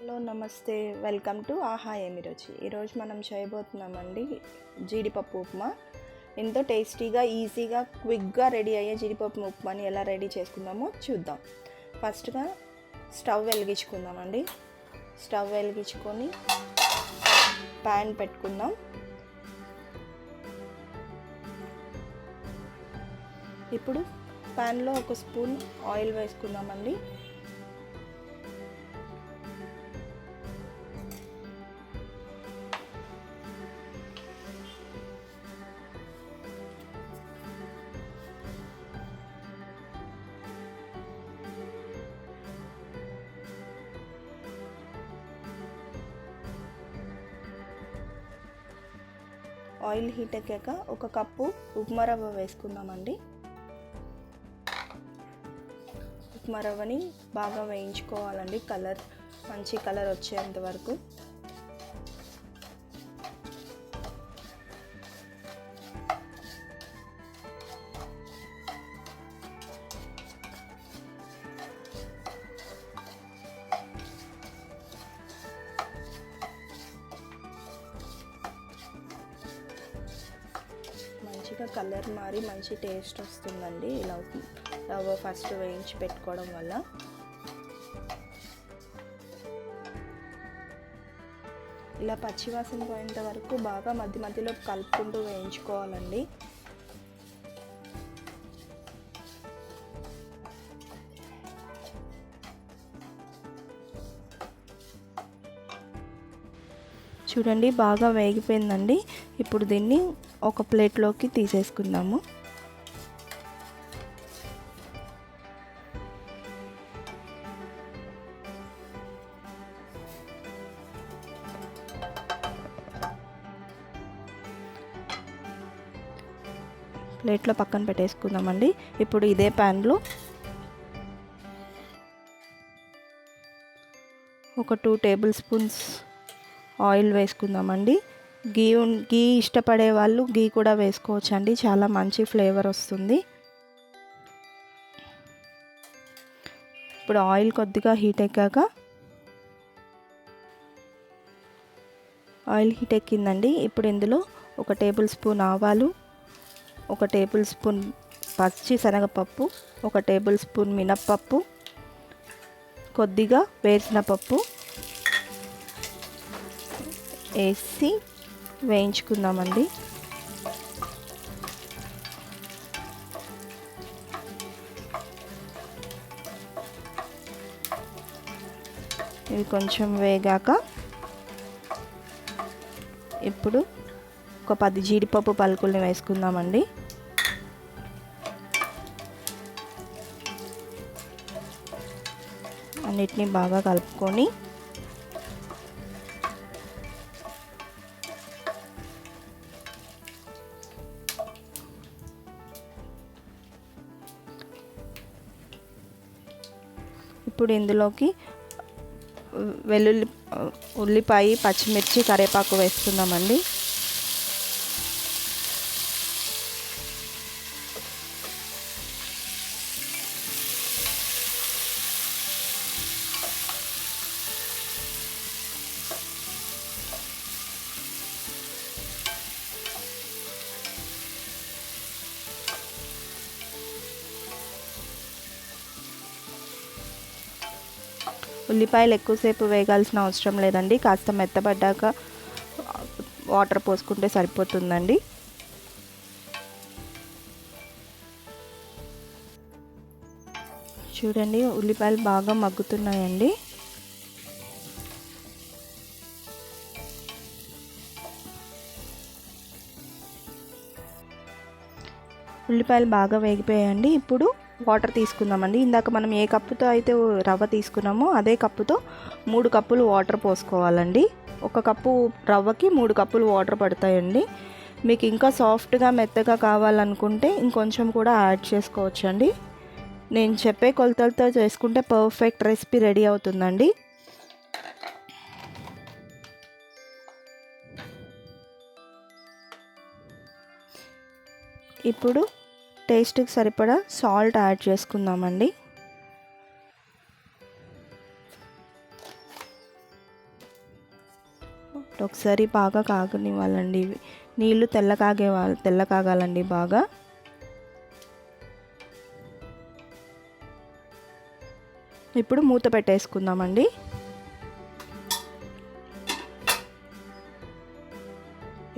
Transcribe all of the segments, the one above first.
Hello నమస్తే, welcome to ఆహా ఏమి రుచి. ఈరోజు మనం చేయబోతున్నామండి జీడిపప్పు ఉప్మా. ఎంతో టేస్టీగా, ఈజీగా, క్విక్గా రెడీ అయ్యే జీడిపప్పు ఉప్మాని ఎలా రెడీ చేసుకుందామో చూద్దాం. ఫస్ట్గా స్టవ్ వెలిగించుకుందామండి. స్టవ్ వెలిగించుకొని ప్యాన్ పెట్టుకుందాం. ఇప్పుడు ప్యాన్లో ఒక స్పూన్ ఆయిల్ వేసుకుందామండి. ఆయిల్ హీట్ ఎక్కాక ఒక కప్పు ఉప్మా రవ్వ వేసుకుందామండి. ఉప్మా రవ్వని బాగా వేయించుకోవాలండి, మంచి కలర్ వచ్చేంత వరకు. మంచిగా కలర్ మారి మంచి టేస్ట్ వస్తుందండి ఇలా రవ్వ ఫస్ట్ వేయించి పెట్టుకోవడం వల్ల. ఇలా పచ్చివాసన పోయేంత వరకు బాగా మధ్య మధ్యలో కలుపుకుంటూ వేయించుకోవాలండి. చూడండి బాగా వేగిపోయిందండి. ఇప్పుడు దీన్ని ఒక ప్లేట్లోకి తీసేసుకుందాము. ప్లేట్లో పక్కన పెట్టేసుకుందామండి. ఇప్పుడు ఇదే ప్యాన్లో ఒక 2 టేబుల్ స్పూన్స్ ఆయిల్ వేసుకుందామండి. గీ ఇష్టపడే వాళ్ళు గీ కూడా వేసుకోవచ్చండి, చాలా మంచి ఫ్లేవర్ వస్తుంది. ఇప్పుడు ఆయిల్ కొద్దిగా హీట్ ఎక్కాక ఆయిల్ హీట్ ఎక్కిందండి. ఇప్పుడు ఇందులో 1 టేబుల్ స్పూన్ ఆవాలు, 1 టేబుల్ స్పూన్ పచ్చి శనగపప్పు, 1 టేబుల్ స్పూన్ మినప్పప్పు, కొద్దిగా వేరుశనగపప్పు వేసి వేయించుకుందామండి. ఇవి కొంచెం వేగాక ఇప్పుడు ఒక 10 జీడిపప్పు పలుకుల్ని వేసుకుందామండి. అన్నిటినీ బాగా కలుపుకొని ఇప్పుడు ఇందులోకి ఉల్లిపాయ, పచ్చిమిర్చి, కరివేపాకు వేసుకుందామండి. ఉల్లిపాయలు ఎక్కువసేపు వేగాల్సిన అవసరం లేదండి, కాస్త మెత్తబడ్డాక వాటర్ పోసుకుంటే సరిపోతుందండి. చూడండి ఉల్లిపాయలు బాగా మగ్గుతున్నాయండి. ఉల్లిపాయలు బాగా వేగిపోయాయండి. ఇప్పుడు వాటర్ తీసుకుందామండి. ఇందాక మనం ఏ కప్పుతో అయితే రవ్వ తీసుకున్నామో అదే కప్పుతో 3 కప్పులు వాటర్ పోసుకోవాలండి. 1 కప్పు రవ్వకి 3 కప్పులు వాటర్ పడతాయండి. మీకు ఇంకా సాఫ్ట్గా మెత్తగా కావాలనుకుంటే ఇంకొంచెం కూడా యాడ్ చేసుకోవచ్చండి. నేను చెప్పే కొలతలతో చేసుకుంటే పర్ఫెక్ట్ రెసిపీ రెడీ అవుతుందండి. ఇప్పుడు టేస్ట్కి సరిపడా సాల్ట్ యాడ్ చేసుకుందామండి. ఒకసారి బాగా కాగనివ్వాలండి. నీళ్ళు తెల్ల కాగాలండి బాగా. ఇప్పుడు మూత పెట్టేసుకుందామండి.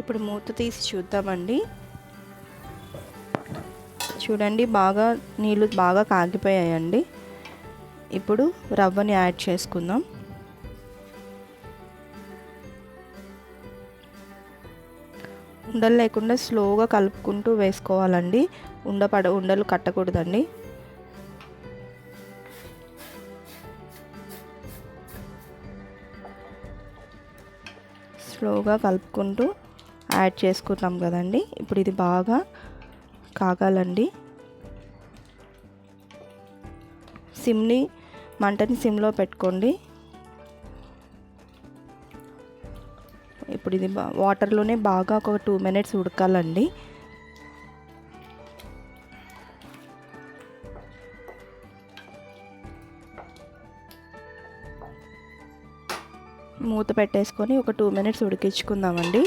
ఇప్పుడు మూత తీసి చూద్దామండి. చూడండి నీళ్ళు బాగా కాగిపోయాయండి. ఇప్పుడు రవ్వని యాడ్ చేసుకుందాం. ఉండలు లేకుండా స్లోగా కలుపుకుంటూ వేసుకోవాలండి. ఉండలు కట్టకూడదండి. స్లోగా కలుపుకుంటూ యాడ్ చేసుకున్నాం కదండి. ఇప్పుడు ఇది బాగా కాగాలండి. మంటని సిమ్లో పెట్టుకోండి. ఇప్పుడు ఇది వాటర్లోనే బాగా ఒక 2 minutes ఉడకాలండి. మూత పెట్టేసుకొని ఒక 2 minutes ఉడికించుకుందామండి.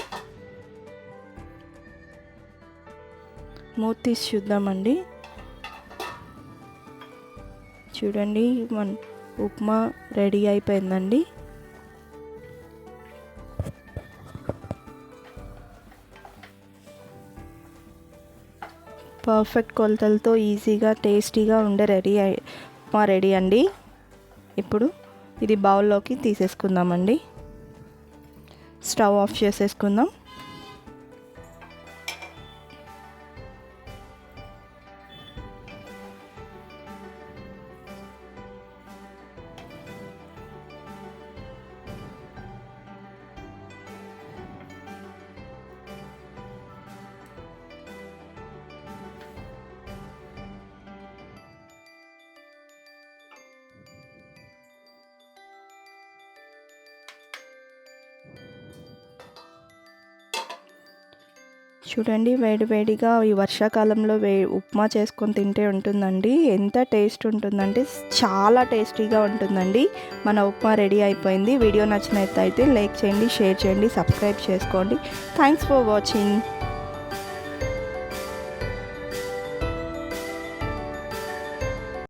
మూత తీసి చూద్దామండి. చూడండి మన ఉప్మా రెడీ అయిపోయిందండి. పర్ఫెక్ట్ కొలతలతో ఈజీగా టేస్టీగా ఉండే ఉప్మా రెడీ అండి. ఇప్పుడు ఇది బౌల్లోకి తీసేసుకుందామండి. స్టవ్ ఆఫ్ చేసేసుకుందాం. చూడండి వేడివేడిగా ఈ వర్షాకాలంలో ఉప్మా చేసుకొని తింటే ఉంటుందండి. ఎంత టేస్ట్ ఉంటుందంటే చాలా టేస్టీగా ఉంటుందండి. మన ఉప్మా రెడీ అయిపోయింది. వీడియో నచ్చినట్లయితే లైక్ చేయండి, షేర్ చేయండి, సబ్స్క్రైబ్ చేసుకోండి. Thanks for watching.